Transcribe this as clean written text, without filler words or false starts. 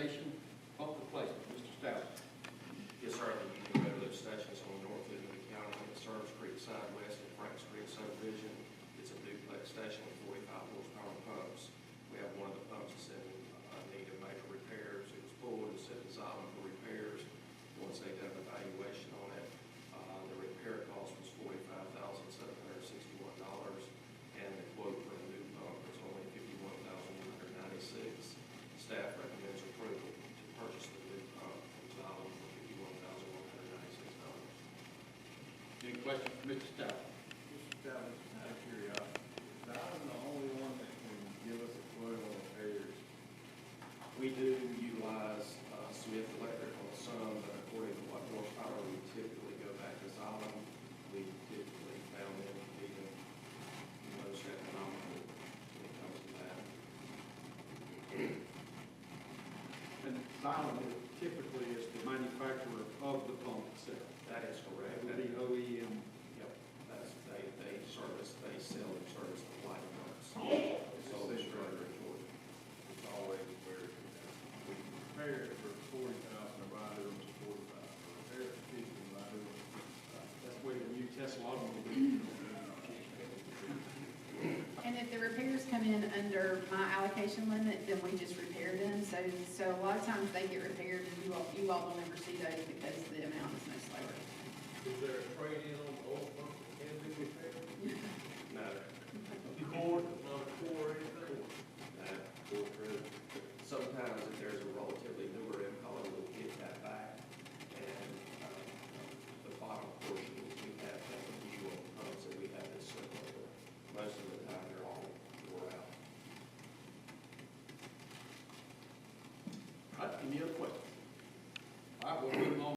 station pump replacement. Mr. Stout. Yes, sir. The Union Road lift stations on the north end of the county at Service Creek side west of Frank Street subdivision. It's a duplex station with 45 horsepower pumps. We have one of the pumps that's in need of major repairs. It was pulled and set aside for repairs. Once they done an evaluation on it, the repair cost was $45,761, and the quote for the new pump was only $51,196. Staff recommends approval to purchase the new pump from Xylem for $51,196. Any questions for Mr. Stout? Mr. Stout, out of curiosity, is Xylem the only one that can give us a quote on repairs? We do utilize Smith Electric on some, but according to what horsepower we typically go back to Xylem, we typically found them to be the most economical when it comes to that. And Xylem typically is the manufacturer of the pump itself. That is correct. That would be OEM. Yep, they service, they sell and service the light pumps. So It's it's rather important. It's always where we repair it for 40,000, or buy it for 45. Repair it for 50, buy it for 55. That's where the new Tesla automobile. And if the repairs come in under my allocation limit, then we just repair them. So a lot of times they get repaired and you all will never see those because the amount is much lower. Is there a trade-in on the old pump that can be repaired? No, Cord, not a core or anything? Sometimes if there's a relatively